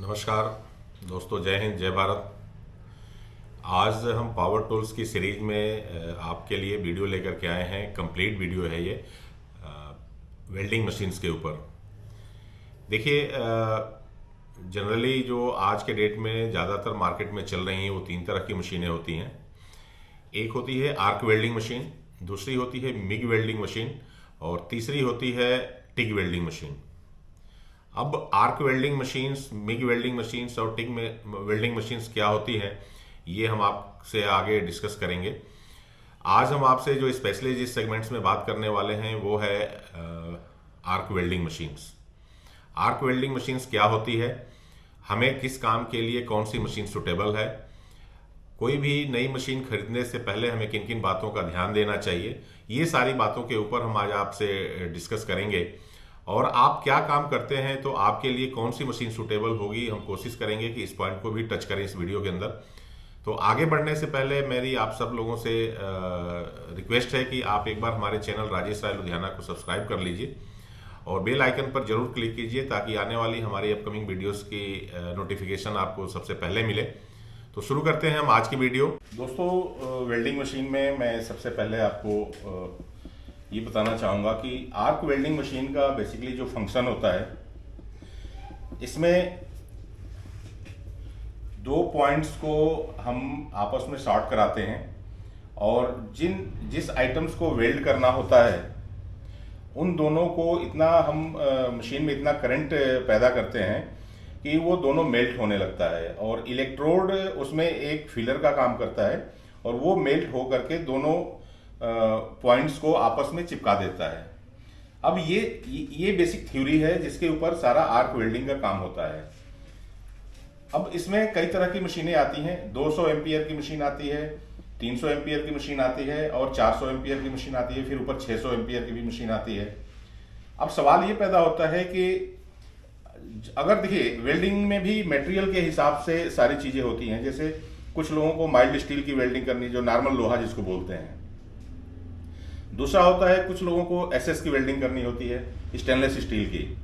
नमस्कार दोस्तों, जय हिंद, जय भारत। आज हम पावर टूल्स की सीरीज में आपके लिए वीडियो लेकर के आए हैं। कंप्लीट वीडियो है ये वेल्डिंग मशीन्स के ऊपर। देखिए, जनरली जो आज के डेट में ज़्यादातर मार्केट में चल रही हैं वो तीन तरह की मशीनें होती हैं। एक होती है आर्क वेल्डिंग मशीन, दूसरी होती है मिग वेल्डिंग मशीन और तीसरी होती है टिग वेल्डिंग मशीन। अब arc welding machines, MiG welding machines और टिग वेल्डिंग मशीन्स क्या होती हैं, ये हम आपसे आगे डिस्कस करेंगे। आज हम आपसे जो स्पेशली जिस सेगमेंट्स में बात करने वाले हैं वो है arc welding machines. Arc welding machines क्या होती है, हमें किस काम के लिए कौन सी मशीन सुटेबल है, कोई भी नई मशीन खरीदने से पहले हमें किन किन बातों का ध्यान देना चाहिए, ये सारी बातों के ऊपर हम आज आपसे डिस्कस करेंगे। और आप क्या काम करते हैं तो आपके लिए कौन सी मशीन सुटेबल होगी, हम कोशिश करेंगे कि इस पॉइंट को भी टच करें इस वीडियो के अंदर। तो आगे बढ़ने से पहले मेरी आप सब लोगों से रिक्वेस्ट है कि आप एक बार हमारे चैनल राजेश राय लुधियाना को सब्सक्राइब कर लीजिए और बेल आइकन पर जरूर क्लिक कीजिए ताकि आने वाली हमारी अपकमिंग वीडियोस की नोटिफिकेशन आपको सबसे पहले मिले। तो शुरू करते हैं हम आज की वीडियो। दोस्तों, वेल्डिंग मशीन में मैं सबसे पहले आपको ये बताना चाहूँगा कि आर्क वेल्डिंग मशीन का बेसिकली जो फंक्शन होता है, इसमें दो पॉइंट्स को हम आपस में शॉर्ट कराते हैं और जिस आइटम्स को वेल्ड करना होता है उन दोनों को इतना हम मशीन में इतना करंट पैदा करते हैं कि वो दोनों मेल्ट होने लगता है और इलेक्ट्रोड उसमें एक फीलर का काम करता है और वो मेल्ट हो करके दोनों पॉइंट्स को आपस में चिपका देता है। अब ये बेसिक थ्योरी है जिसके ऊपर सारा आर्क वेल्डिंग का काम होता है। अब इसमें कई तरह की मशीनें आती हैं। 200 एम्पियर की मशीन आती है, 300 एम्पियर की मशीन आती है और 400 एम्पियर की मशीन आती है, फिर ऊपर 600 एम्पियर की भी मशीन आती है। अब सवाल ये पैदा होता है कि अगर देखिए, वेल्डिंग में भी मटेरियल के हिसाब से सारी चीजें होती हैं। जैसे कुछ लोगों को माइल्ड स्टील की वेल्डिंग करनी, जो नॉर्मल लोहा जिसको बोलते हैं। दूसरा होता है कुछ लोगों को एसएस की वेल्डिंग करनी होती है, स्टेनलेस स्टील की।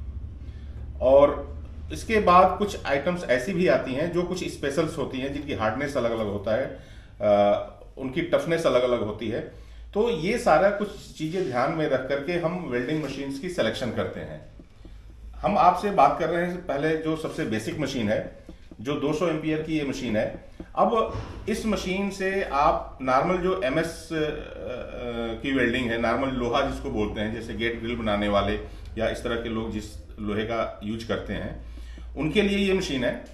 और इसके बाद कुछ आइटम्स ऐसी भी आती हैं जो कुछ स्पेशल्स होती हैं, जिनकी हार्डनेस अलग अलग होता है, उनकी टफनेस अलग अलग होती है। तो ये सारा कुछ चीजें ध्यान में रख करके हम वेल्डिंग मशीन्स की सिलेक्शन करते हैं। हम आपसे बात कर रहे हैं पहले जो सबसे बेसिक मशीन है, जो 200 एम्पियर की ये मशीन है। अब इस मशीन से आप नॉर्मल जो एमएस की वेल्डिंग है, नॉर्मल लोहा जिसको बोलते हैं, जैसे गेट ग्रिल बनाने वाले या इस तरह के लोग जिस लोहे का यूज करते हैं, उनके लिए ये मशीन है।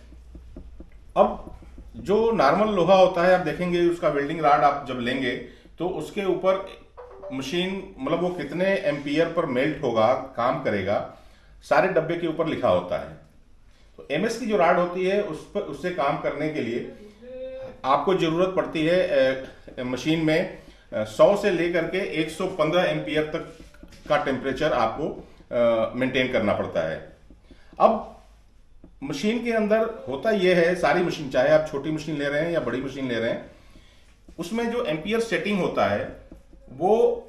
अब जो नॉर्मल लोहा होता है, आप देखेंगे उसका वेल्डिंग रॉड आप जब लेंगे तो उसके ऊपर मशीन मतलब वो कितने एम्पियर पर मेल्ट होगा, काम करेगा, सारे डब्बे के ऊपर लिखा होता है। तो एमएस की जो रॉड होती है उससे काम करने के लिए आपको जरूरत पड़ती है मशीन में 100 से लेकर के 115 एम्पियर तक का टेम्परेचर आपको मेंटेन करना पड़ता है। अब मशीन के अंदर होता यह है, सारी मशीन, चाहे आप छोटी मशीन ले रहे हैं या बड़ी मशीन ले रहे हैं, उसमें जो एम्पियर सेटिंग होता है वो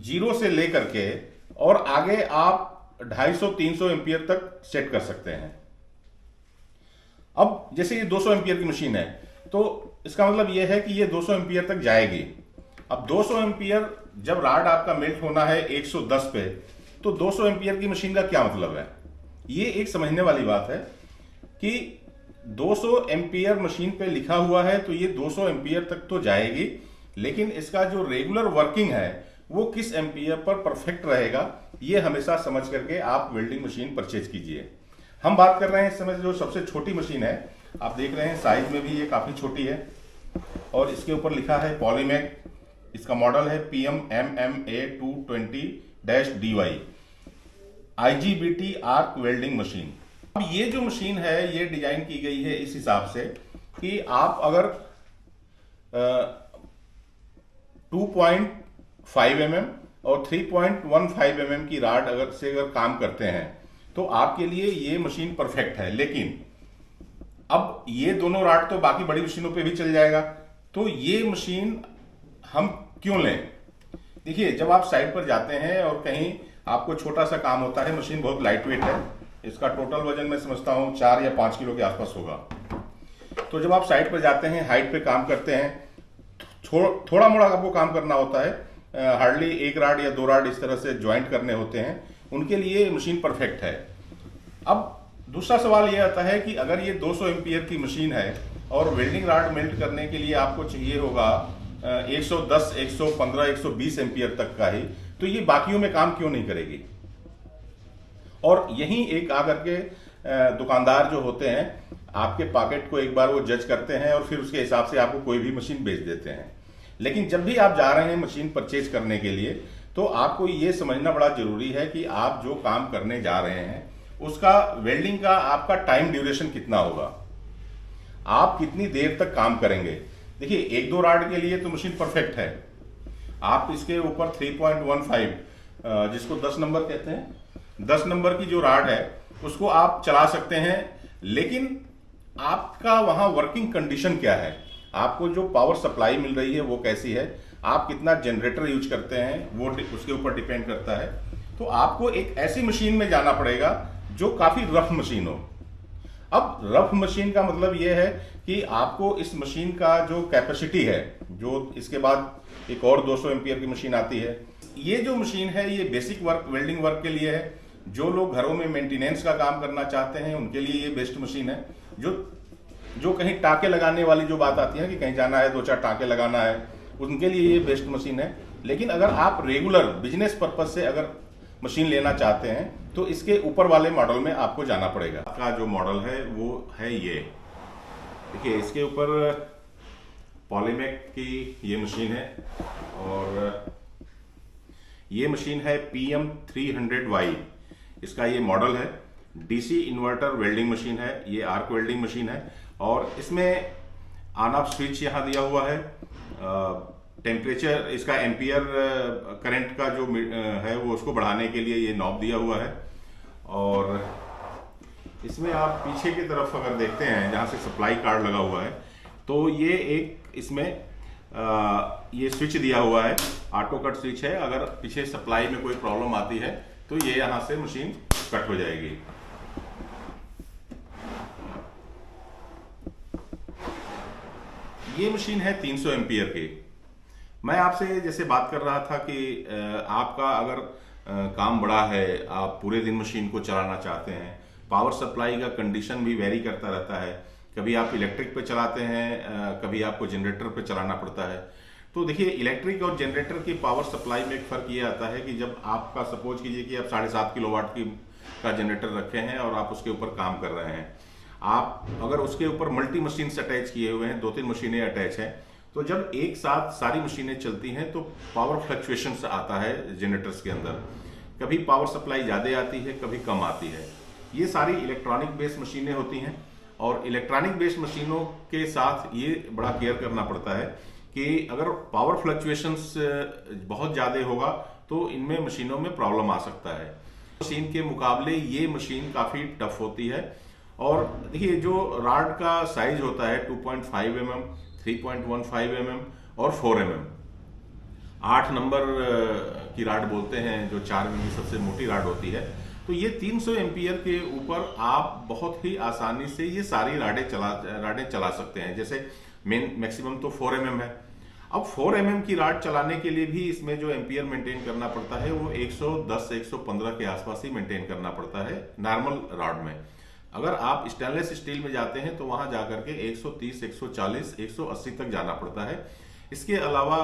0 से लेकर के और आगे आप 250-300 एम्पियर तक सेट कर सकते हैं। अब जैसे ये 200 एम्पियर की मशीन है तो इसका मतलब यह है कि ये 200 एम्पियर तक जाएगी। अब 200 एम्पियर जब रॉड आपका मेल्ट होना है 110 पे, तो 200 एम्पियर की मशीन का क्या मतलब है? ये एक समझने वाली बात है कि 200 एम्पियर मशीन पे लिखा हुआ है तो ये 200 एम्पियर तक तो जाएगी, लेकिन इसका जो रेगुलर वर्किंग है वो किस एम्पियर पर परफेक्ट रहेगा, ये हमेशा समझ करके आप वेल्डिंग मशीन परचेज कीजिए। हम बात कर रहे हैं इस समय जो सबसे छोटी मशीन है, आप देख रहे हैं साइज में भी ये काफी छोटी है और इसके ऊपर लिखा है पॉलीमैग। इसका मॉडल है PMMA220-DY IGBT arc welding machine. अब ये जो मशीन है ये डिजाइन की गई है इस हिसाब से कि आप अगर 2.5 mm और 3.15 mm की रॉड अगर काम करते हैं तो आपके लिए ये मशीन परफेक्ट है। लेकिन अब ये दोनों रॉड तो बाकी बड़ी मशीनों पे भी चल जाएगा, तो ये मशीन हम क्यों लें? देखिए, जब आप साइट पर जाते हैं और कहीं आपको छोटा सा काम होता है, मशीन बहुत लाइट वेट है, इसका टोटल वजन मैं समझता हूँ 4 या 5 किलो के आसपास होगा। तो जब आप साइट पर जाते हैं, हाइट पे काम करते हैं, थोड़ा मोड़ा आपको काम करना होता है, हार्डली 1 राड या 2 राड इस तरह से ज्वाइंट करने होते हैं, उनके लिए मशीन परफेक्ट है। अब दूसरा सवाल यह आता है कि अगर ये 200 एम्पियर की मशीन है और वेल्डिंग राड मेल्ट करने के लिए आपको चाहिए होगा 110, 115, 120 एम्पियर तक का ही, तो ये बाकियों में काम क्यों नहीं करेगी? और यहीं एक आकर के दुकानदार जो होते हैं आपके पॉकेट को एक बार वो जज करते हैं और फिर उसके हिसाब से आपको कोई भी मशीन बेच देते हैं। लेकिन जब भी आप जा रहे हैं मशीन परचेज करने के लिए, तो आपको ये समझना बड़ा जरूरी है कि आप जो काम करने जा रहे हैं उसका वेल्डिंग का आपका टाइम ड्यूरेशन कितना होगा, आप कितनी देर तक काम करेंगे। देखिए 1-2 राड के लिए तो मशीन परफेक्ट है, आप इसके ऊपर 3.15 जिसको 10 नंबर कहते हैं, 10 नंबर की जो राड है उसको आप चला सकते हैं। लेकिन आपका वहां वर्किंग कंडीशन क्या है, आपको जो पावर सप्लाई मिल रही है वो कैसी है, आप कितना जनरेटर यूज करते हैं वो उसके ऊपर डिपेंड करता है। तो आपको एक ऐसी मशीन में जाना पड़ेगा जो काफी रफ मशीन हो। अब रफ मशीन का मतलब यह है कि आपको इस मशीन का जो कैपेसिटी है, जो इसके बाद एक और 200 एम्पियर की मशीन आती है, ये जो मशीन है ये बेसिक वर्क, वेल्डिंग वर्क के लिए है। जो लोग घरों में मेंटेनेंस का काम करना चाहते हैं उनके लिए ये बेस्ट मशीन है। जो कहीं टाके लगाने वाली जो बात आती है कि कहीं जाना है 2-4 टाके लगाना है, उनके लिए ये बेस्ट मशीन है। लेकिन अगर आप रेगुलर बिजनेस पर्पज से अगर मशीन लेना चाहते हैं तो इसके ऊपर वाले मॉडल में आपको जाना पड़ेगा। का जो मॉडल है वो है ये, देखिए इसके ऊपर पॉलीमेक की ये मशीन है और ये मशीन है PM300Y, इसका ये मॉडल है। डीसी इन्वर्टर वेल्डिंग मशीन है, ये आर्क वेल्डिंग मशीन है और इसमें ऑन ऑफ स्विच यहाँ दिया हुआ है। टेम्परेचर इसका एम्पियर करंट का जो है वो उसको बढ़ाने के लिए ये नॉब दिया हुआ है। और इसमें आप पीछे की तरफ अगर देखते हैं जहाँ से सप्लाई कार्ड लगा हुआ है, तो ये एक इसमें ये स्विच दिया हुआ है, ऑटो कट स्विच है। अगर पीछे सप्लाई में कोई प्रॉब्लम आती है तो ये यहाँ से मशीन कट हो जाएगी। ये मशीन है 300 एम्पियर की। मैं आपसे जैसे बात कर रहा था कि आपका अगर काम बड़ा है, आप पूरे दिन मशीन को चलाना चाहते हैं, पावर सप्लाई का कंडीशन भी वेरी करता रहता है, कभी आप इलेक्ट्रिक पे चलाते हैं, कभी आपको जनरेटर पे चलाना पड़ता है। तो देखिए इलेक्ट्रिक और जनरेटर की पावर सप्लाई में एक फ़र्क ये आता है कि जब आपका सपोज कीजिए कि आप 7.5 किलोवाट का जनरेटर रखे हैं और आप उसके ऊपर काम कर रहे हैं, आप अगर उसके ऊपर मल्टी मशीन अटैच किए हुए हैं, 2-3 मशीनें अटैच हैं, तो जब एक साथ सारी मशीनें चलती हैं तो पावर फ्लक्चुएशंस आता है जनरेटर्स के अंदर। कभी पावर सप्लाई ज़्यादा आती है, कभी कम आती है। ये सारी इलेक्ट्रॉनिक बेस्ड मशीनें होती हैं और इलेक्ट्रॉनिक बेस्ड मशीनों के साथ ये बड़ा केयर करना पड़ता है कि अगर पावर फ्लक्चुएशंस बहुत ज़्यादा होगा तो इनमें मशीनों में प्रॉब्लम आ सकता है। मशीन के मुकाबले ये मशीन काफ़ी टफ होती है। और देखिए जो राड का साइज होता है 2.5 mm, 3.15 mm और 4 mm, 8 नंबर की राड बोलते हैं, जो 4 mm की सबसे मोटी राड होती है। तो ये 300 एम्पियर के ऊपर आप बहुत ही आसानी से ये सारी राडें चला सकते हैं। जैसे मैक्सिमम तो 4 mm है। अब 4 mm की राड चलाने के लिए भी इसमें जो एम्पियर मेंटेन करना पड़ता है वो 110-115 के आसपास ही मेंटेन करना पड़ता है नॉर्मल राड में। अगर आप स्टेनलेस स्टील में जाते हैं तो वहां जाकर के 130, 140, 180 तक जाना पड़ता है। इसके अलावा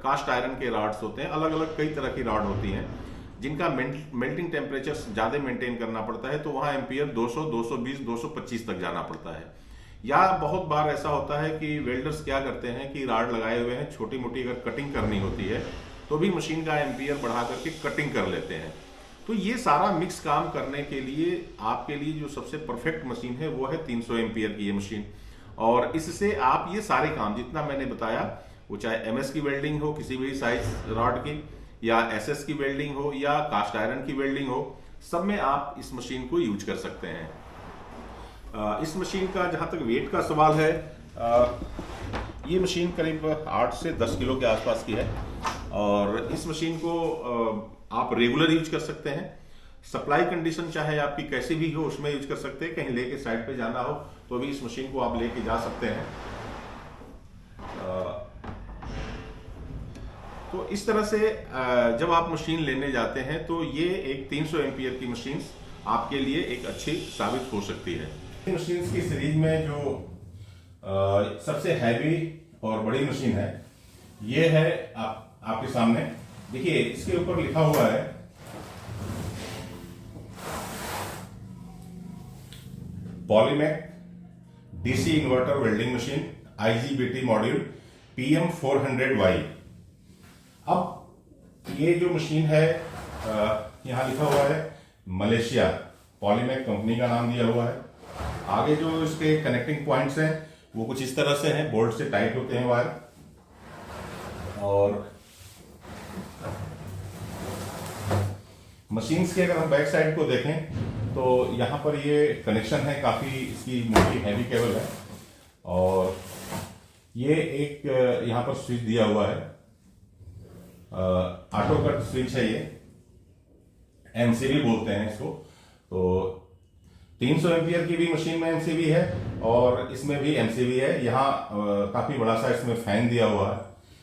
कास्ट आयरन के राड्स होते हैं, अलग अलग कई तरह की राड होती हैं जिनका मेल्टिंग टेम्परेचर ज़्यादा मेंटेन करना पड़ता है, तो वहाँ एम्पियर 200, 220, 225 तक जाना पड़ता है। या बहुत बार ऐसा होता है कि वेल्डर्स क्या करते हैं कि राड लगाए हुए हैं, छोटी मोटी अगर कटिंग करनी होती है तो भी मशीन का एम्पियर बढ़ा करके कटिंग कर लेते हैं। तो ये सारा मिक्स काम करने के लिए आपके लिए जो सबसे परफेक्ट मशीन है वो है 300 एम्पियर की ये मशीन। और इससे आप ये सारे काम जितना मैंने बताया, वो चाहे MS की वेल्डिंग हो किसी भी साइज रॉड की, या SS की वेल्डिंग हो, या कास्ट आयरन की वेल्डिंग हो, सब में आप इस मशीन को यूज कर सकते हैं। इस मशीन का जहाँ तक वेट का सवाल है, ये मशीन करीब 8 से 10 किलो के आसपास की है और इस मशीन को आप रेगुलर यूज कर सकते हैं। सप्लाई कंडीशन चाहे आपकी कैसी भी हो उसमें यूज कर सकते हैं। कहीं लेके साइड पे जाना हो तो भी इस मशीन को आप लेके जा सकते हैं। तो इस तरह से जब आप मशीन लेने जाते हैं तो ये एक 300 एम्पियर की मशीन आपके लिए एक अच्छी साबित हो सकती है। मशीन की सीरीज में जो सबसे हैवी और बड़ी मशीन है ये है आपके सामने। देखिए इसके ऊपर लिखा हुआ है Polymac DC inverter welding machine IGBT module PM400Y। अब ये जो मशीन है यहां लिखा हुआ है मलेशिया, पॉलीमैक कंपनी का नाम दिया हुआ है। आगे जो इसके कनेक्टिंग पॉइंट्स हैं वो कुछ इस तरह से हैं, बोल्ट से टाइट होते हैं वायर। और मशीन्स के अगर हम बैक साइड को देखें तो यहाँ पर ये कनेक्शन है, काफ़ी इसकी मोटी हैवी केबल है। और ये एक यहाँ पर स्विच दिया हुआ है, ऑटो कट स्विच है, ये MCB बोलते हैं इसको। तो 300 एम्पियर की भी मशीन में MCB है और इसमें भी MCB है। यहाँ काफ़ी बड़ा सा इसमें फैन दिया हुआ है,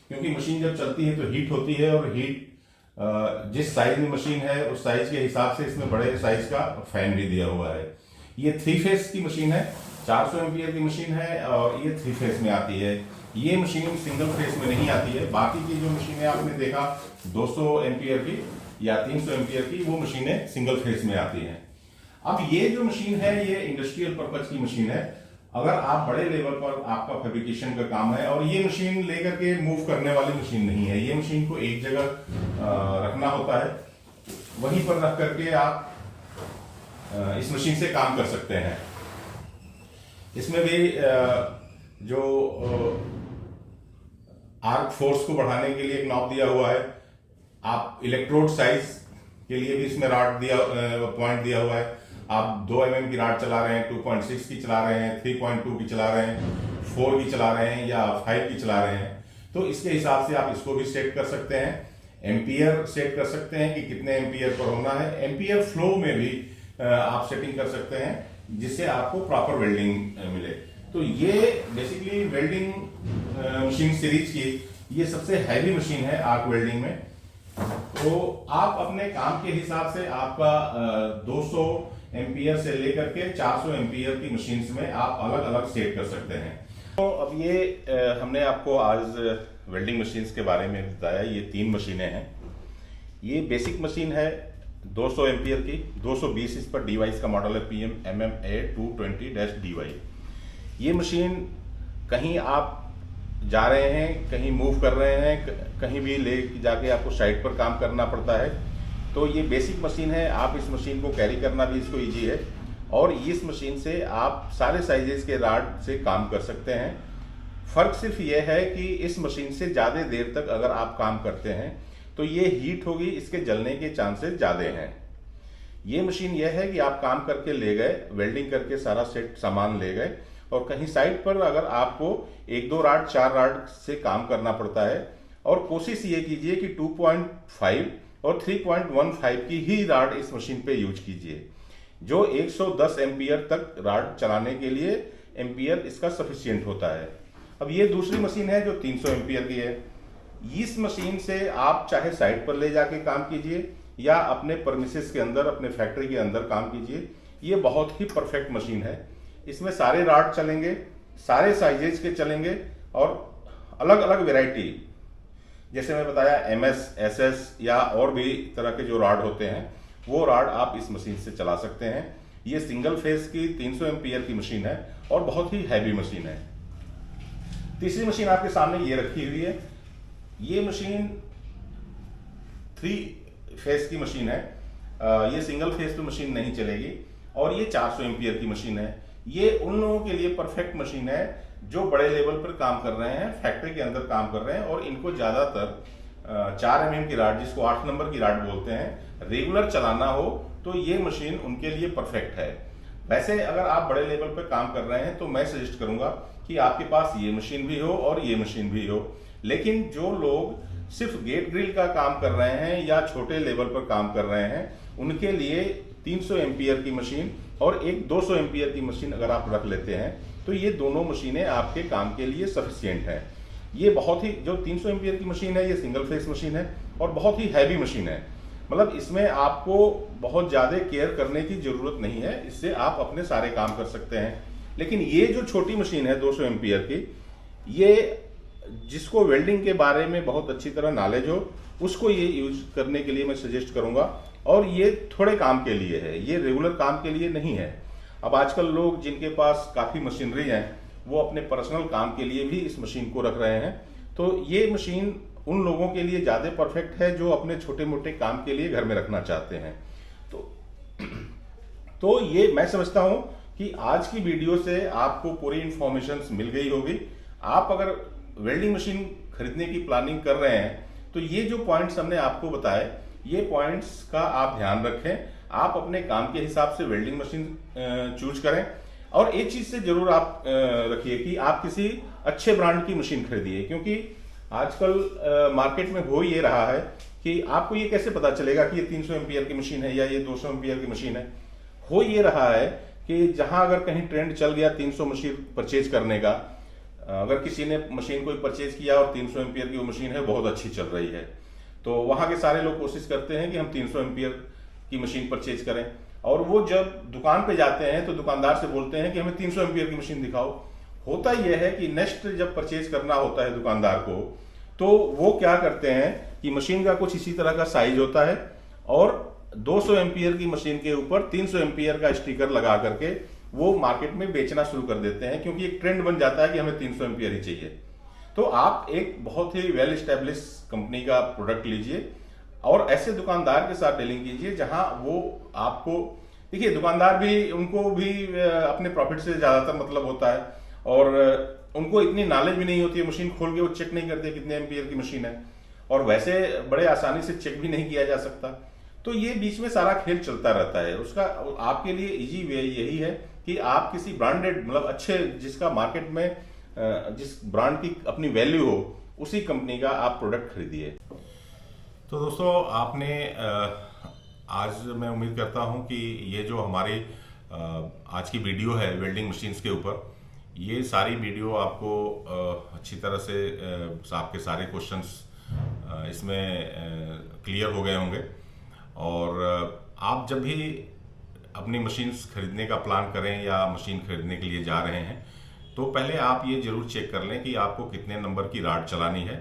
क्योंकि मशीन जब चलती है तो हीट होती है, और हीट जिस साइज में मशीन है उस साइज के हिसाब से इसमें बड़े साइज का फैन भी दिया हुआ है। ये 3 फेस की मशीन है, 400 एम्पियर की मशीन है और ये 3 फेस में आती है। ये मशीन सिंगल फेस में नहीं आती है। बाकी की जो मशीनें आपने देखा 200 एम्पियर की या 300 एम्पियर की, वो मशीनें सिंगल फेस में आती हैं। अब ये जो मशीन है ये इंडस्ट्रियल पर्पज की मशीन है। अगर आप बड़े लेवल पर आपका फैब्रिकेशन का काम है, और ये मशीन लेकर के मूव करने वाली मशीन नहीं है। ये मशीन को एक जगह रखना होता है, वहीं पर रख करके आप इस मशीन से काम कर सकते हैं। इसमें भी जो आर्क फोर्स को बढ़ाने के लिए एक नॉब दिया हुआ है। आप इलेक्ट्रोड साइज के लिए भी इसमें राड पॉइंट दिया हुआ है। आप 2 mm की राड चला रहे हैं, 2.6 की चला रहे हैं, 3.2 की चला रहे हैं, 4 की चला रहे हैं या 5 की चला रहे हैं, तो इसके हिसाब से आप इसको भी सेट कर सकते हैं। एम्पियर सेट कर सकते हैं कि कितने एम्पियर पर होना है। एम्पियर फ्लो में भी आप सेटिंग कर सकते हैं, जिससे आपको प्रॉपर वेल्डिंग मिले। तो ये बेसिकली वेल्डिंग मशीन सीरीज की ये सबसे हैवी मशीन है आर्क वेल्डिंग में। तो आप अपने काम के हिसाब से आपका 200 एम्पियर से लेकर के 400 एम्पियर की मशीन्स में आप अलग अलग सेट कर सकते हैं। तो अब ये हमने आपको आज वेल्डिंग मशीन्स के बारे में बताया। ये 3 मशीनें हैं। ये बेसिक मशीन है 200 एम्पियर की, 220 इस पर डिवाइस का मॉडल है PM MMA 220-DY। ये मशीन कहीं आप जा रहे हैं, कहीं मूव कर रहे हैं, कहीं भी ले जाके आपको साइड पर काम करना पड़ता है, तो ये बेसिक मशीन है। आप इस मशीन को कैरी करना भी इसको इजी है, और इस मशीन से आप सारे साइजेस के राड से काम कर सकते हैं। फर्क सिर्फ ये है कि इस मशीन से ज़्यादा देर तक अगर आप काम करते हैं तो ये हीट होगी, इसके जलने के चांसेस ज़्यादा हैं। ये मशीन यह है कि आप काम करके ले गए, वेल्डिंग करके सारा सेट सामान ले गए, और कहीं साइड पर अगर आपको 1-2 राड 4 राड से काम करना पड़ता है, और कोशिश ये कीजिए कि 2.5 और 3.15 की ही राड इस मशीन पे यूज कीजिए। जो 110 एम्पियर तक राड चलाने के लिए एम्पियर इसका सफिशिएंट होता है। अब ये दूसरी मशीन है जो 300 एम्पियर की है। इस मशीन से आप चाहे साइड पर ले जाके काम कीजिए या अपने परमिसेस के अंदर, अपने फैक्ट्री के अंदर काम कीजिए। ये बहुत ही परफेक्ट मशीन है। इसमें सारे राड चलेंगे, सारे साइजेज के चलेंगे, और अलग अलग वेराइटी, जैसे मैं बताया MS, SS या और भी तरह के जो राड होते हैं, वो राड आप इस मशीन से चला सकते हैं। ये सिंगल फेस की 300 एम्पियर की मशीन है और बहुत ही हैवी मशीन है। तीसरी मशीन आपके सामने ये रखी हुई है। ये मशीन 3 फेस की मशीन है। ये सिंगल फेस पे मशीन नहीं चलेगी, और ये 400 एम्पियर की मशीन है। ये उन लोगों के लिए परफेक्ट मशीन है जो बड़े लेवल पर काम कर रहे हैं, फैक्ट्री के अंदर काम कर रहे हैं, और इनको ज़्यादातर 4 mm की राड, जिसको 8 नंबर की राड बोलते हैं, रेगुलर चलाना हो तो ये मशीन उनके लिए परफेक्ट है। वैसे अगर आप बड़े लेवल पर काम कर रहे हैं तो मैं सजेस्ट करूंगा कि आपके पास ये मशीन भी हो और ये मशीन भी हो। लेकिन जो लोग सिर्फ गेट ग्रिल का काम कर रहे हैं या छोटे लेवल पर काम कर रहे हैं, उनके लिए 300 एम्पियर की मशीन और एक 200 एम्पियर की मशीन अगर आप रख लेते हैं तो ये दोनों मशीनें आपके काम के लिए सफिशियंट हैं। ये बहुत ही, जो 300 एम्पियर की मशीन है ये सिंगल फेस मशीन है और बहुत ही हैवी मशीन है, मतलब इसमें आपको बहुत ज़्यादा केयर करने की ज़रूरत नहीं है, इससे आप अपने सारे काम कर सकते हैं। लेकिन ये जो छोटी मशीन है 200 एम्पियर की, ये जिसको वेल्डिंग के बारे में बहुत अच्छी तरह नॉलेज हो उसको ये यूज करने के लिए मैं सजेस्ट करूंगा। और ये थोड़े काम के लिए है, ये रेगुलर काम के लिए नहीं है। अब आजकल लोग जिनके पास काफ़ी मशीनरी है वो अपने पर्सनल काम के लिए भी इस मशीन को रख रहे हैं, तो ये मशीन उन लोगों के लिए ज़्यादा परफेक्ट है जो अपने छोटे मोटे काम के लिए घर में रखना चाहते हैं। तो ये मैं समझता हूं कि आज की वीडियो से आपको पूरी इंफॉर्मेशन मिल गई होगी। आप अगर वेल्डिंग मशीन खरीदने की प्लानिंग कर रहे हैं तो ये जो पॉइंट्स हमने आपको बताए, ये पॉइंट्स का आप ध्यान रखें। आप अपने काम के हिसाब से वेल्डिंग मशीन चूज करें और एक चीज से जरूर आप रखिए कि आप किसी अच्छे ब्रांड की मशीन खरीदिए, क्योंकि आजकल मार्केट में हो ये रहा है कि आपको ये कैसे पता चलेगा कि ये 300 एम्पियर की मशीन है या ये 200 एम्पियर की मशीन है। हो ये रहा है कि जहां अगर कहीं ट्रेंड चल गया 300 मशीन परचेज करने का, अगर किसी ने मशीन कोई परचेज किया और 300 एम्पियर की वो मशीन है बहुत अच्छी चल रही है, तो वहां के सारे लोग कोशिश करते हैं कि हम 300 एम्पियर की मशीन परचेज करें, और वो जब दुकान पे जाते हैं तो दुकानदार से बोलते हैं कि हमें 300 एम्पियर की मशीन दिखाओ। होता यह है कि नेक्स्ट जब परचेज करना होता है दुकानदार को, तो वो क्या करते हैं कि मशीन का कुछ इसी तरह का साइज होता है और 200 एम्पियर की मशीन के ऊपर 300 एम्पियर का स्टिकर लगा करके वो मार्केट में बेचना शुरू कर देते हैं, क्योंकि एक ट्रेंड बन जाता है कि हमें 300 एम्पियर ही चाहिए। तो आप एक बहुत ही वेल एस्टेब्लिश कंपनी का प्रोडक्ट लीजिए और ऐसे दुकानदार के साथ डीलिंग कीजिए जहां वो आपको, देखिए दुकानदार भी, उनको भी अपने प्रॉफिट से ज्यादातर मतलब होता है और उनको इतनी नॉलेज भी नहीं होती है, मशीन खोल के वो चेक नहीं करते कितने एम्पियर की मशीन है, और वैसे बड़े आसानी से चेक भी नहीं किया जा सकता। तो ये बीच में सारा खेल चलता रहता है। उसका आपके लिए इजी वे यही है कि आप किसी ब्रांडेड, मतलब अच्छे, जिसका मार्केट में जिस ब्रांड की अपनी वैल्यू हो उसी कंपनी का आप प्रोडक्ट खरीदिए। तो दोस्तों, आपने आज मैं उम्मीद करता हूं कि ये जो हमारी आज की वीडियो है वेल्डिंग मशीन्स के ऊपर, ये सारी वीडियो आपको अच्छी तरह से आपके सारे क्वेश्चंस इसमें क्लियर हो गए होंगे। और आप जब भी अपनी मशीन्स खरीदने का प्लान करें या मशीन खरीदने के लिए जा रहे हैं तो पहले आप ये जरूर चेक कर लें कि आपको कितने नंबर की राड चलानी है।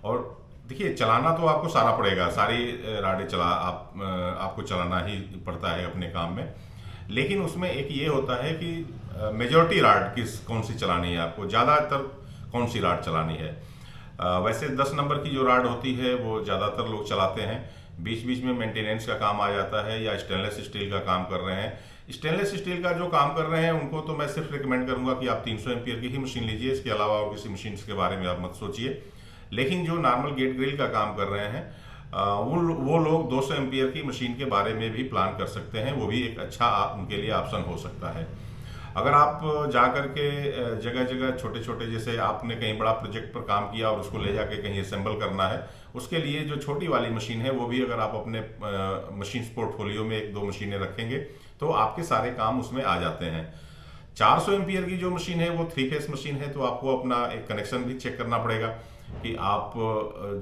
और देखिए, चलाना तो आपको सारा पड़ेगा, सारी राडें आपको चलाना ही पड़ता है अपने काम में, लेकिन उसमें एक ये होता है कि मेजॉरिटी राड कौन सी चलानी है, आपको ज़्यादातर कौन सी राड चलानी है। वैसे 10 नंबर की जो राड होती है वो ज़्यादातर लोग चलाते हैं, बीच बीच में मेंटेनेंस का काम आ जाता है या स्टेनलेस स्टील का काम कर रहे हैं। स्टेनलेस स्टील का जो काम कर रहे हैं उनको तो मैं सिर्फ रिकमेंड करूंगा कि आप 300 एम्पियर की ही मशीन लीजिए, इसके अलावा और किसी मशीन के बारे में आप मत सोचिए। लेकिन जो नॉर्मल गेट ग्रिल का काम कर रहे हैं वो लोग 200 एम्पियर की मशीन के बारे में भी प्लान कर सकते हैं, वो भी एक अच्छा उनके लिए ऑप्शन हो सकता है। अगर आप जा करके जगह जगह छोटे छोटे, जैसे आपने कहीं बड़ा प्रोजेक्ट पर काम किया और उसको ले जाके कहीं असेंबल करना है, उसके लिए जो छोटी वाली मशीन है वो भी अगर आप अपने मशीन पोर्टफोलियो में 1-2 मशीनें रखेंगे तो आपके सारे काम उसमें आ जाते हैं। 400 एम्पियर की जो मशीन है वो 3 फेस मशीन है, तो आपको अपना एक कनेक्शन भी चेक करना पड़ेगा कि आप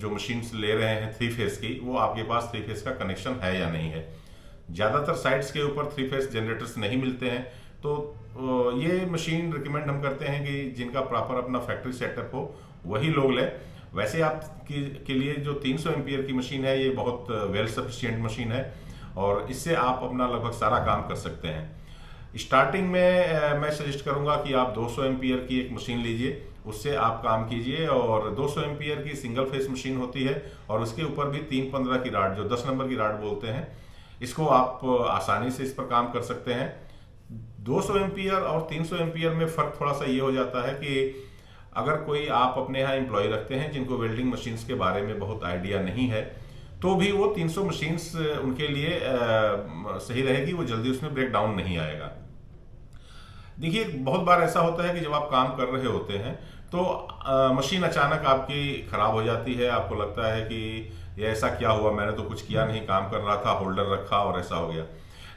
जो मशीन ले रहे हैं 3 फेस की, वो आपके पास 3 फेस का कनेक्शन है या नहीं है। ज़्यादातर साइट्स के ऊपर 3 फेस जनरेटर्स नहीं मिलते हैं, तो ये मशीन रिकमेंड हम करते हैं कि जिनका प्रॉपर अपना फैक्ट्री सेटअप हो वही लोग लें। वैसे आप के लिए जो 300 एम्पियर की मशीन है ये बहुत वेल सफिशिएंट मशीन है और इससे आप अपना लगभग सारा काम कर सकते हैं। स्टार्टिंग में मैं सजेस्ट करूंगा कि आप 200 एम्पियर की एक मशीन लीजिए, उससे आप काम कीजिए। और 200 एम्पियर की सिंगल फेस मशीन होती है और उसके ऊपर भी 315 की राड, जो 10 नंबर की राड बोलते हैं, इसको आप आसानी से इस पर काम कर सकते हैं। 200 एम्पियर और 300 एम्पियर में फ़र्क थोड़ा सा ये हो जाता है कि अगर कोई आप अपने यहाँ एम्प्लॉय रखते हैं जिनको वेल्डिंग मशीन्स के बारे में बहुत आइडिया नहीं है, तो भी वो 300 मशीन्स उनके लिए सही रहेगी, वो जल्दी उसमें ब्रेक डाउन नहीं आएगा। देखिए, बहुत बार ऐसा होता है कि जब आप काम कर रहे होते हैं तो मशीन अचानक आपकी ख़राब हो जाती है, आपको लगता है कि ये ऐसा क्या हुआ, मैंने तो कुछ किया नहीं, काम कर रहा था, होल्डर रखा और ऐसा हो गया।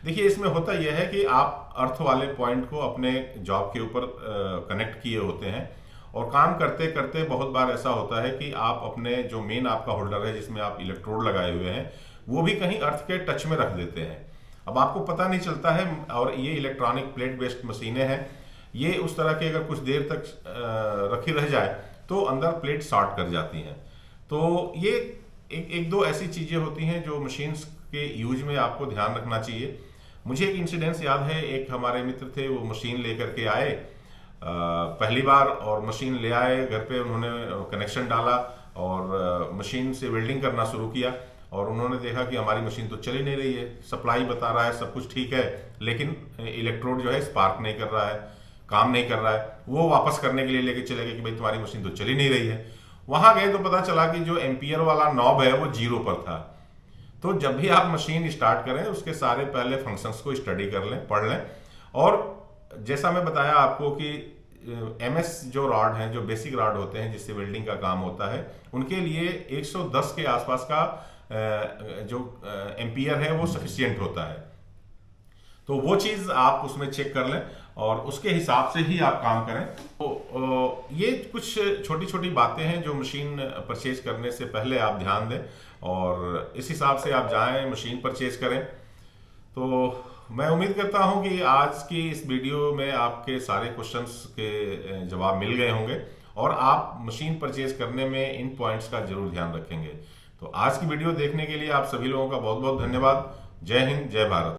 देखिए, इसमें होता यह है कि आप अर्थ वाले पॉइंट को अपने जॉब के ऊपर कनेक्ट किए होते हैं, और काम करते करते बहुत बार ऐसा होता है कि आप अपने जो मेन आपका होल्डर है जिसमें आप इलेक्ट्रोड लगाए हुए हैं वो भी कहीं अर्थ के टच में रख देते हैं। अब आपको पता नहीं चलता है, और ये इलेक्ट्रॉनिक प्लेट बेस्ड मशीनें हैं, ये उस तरह के अगर कुछ देर तक रखी रह जाए तो अंदर प्लेट शॉर्ट कर जाती हैं। तो ये एक दो ऐसी चीज़ें होती हैं जो मशीन्स के यूज में आपको ध्यान रखना चाहिए। मुझे एक इंसिडेंस याद है, एक हमारे मित्र थे, वो मशीन लेकर के आए पहली बार, और मशीन ले आए घर पे, उन्होंने कनेक्शन डाला और मशीन से वेल्डिंग करना शुरू किया, और उन्होंने देखा कि हमारी मशीन तो चल ही नहीं रही है, सप्लाई बता रहा है, सब कुछ ठीक है, लेकिन इलेक्ट्रोड जो है स्पार्क नहीं कर रहा है, काम नहीं कर रहा है। वो वापस करने के लिए लेके चले गए कि भाई तुम्हारी मशीन तो चल ही नहीं रही है। वहां गए तो पता चला कि जो एम्पियर वाला नॉब है वो 0 पर था। तो जब भी आप मशीन स्टार्ट करें उसके सारे पहले फंक्शंस को स्टडी कर लें, पढ़ लें, और जैसा मैं बताया आपको कि MS जो रॉड हैं, जो बेसिक रॉड होते हैं जिससे वेल्डिंग का काम होता है, उनके लिए 110 के आसपास का जो एम्पियर है वो सफिशियंट होता है। तो वो चीज़ आप उसमें चेक कर लें और उसके हिसाब से ही आप काम करें। तो ये कुछ छोटी छोटी बातें हैं जो मशीन परचेज करने से पहले आप ध्यान दें, और इस हिसाब से आप जाएं मशीन परचेज करें। तो मैं उम्मीद करता हूं कि आज की इस वीडियो में आपके सारे क्वेश्चंस के जवाब मिल गए होंगे, और आप मशीन परचेज करने में इन पॉइंट्स का जरूर ध्यान रखेंगे। तो आज की वीडियो देखने के लिए आप सभी लोगों का बहुत बहुत धन्यवाद। जय हिंद, जय भारत।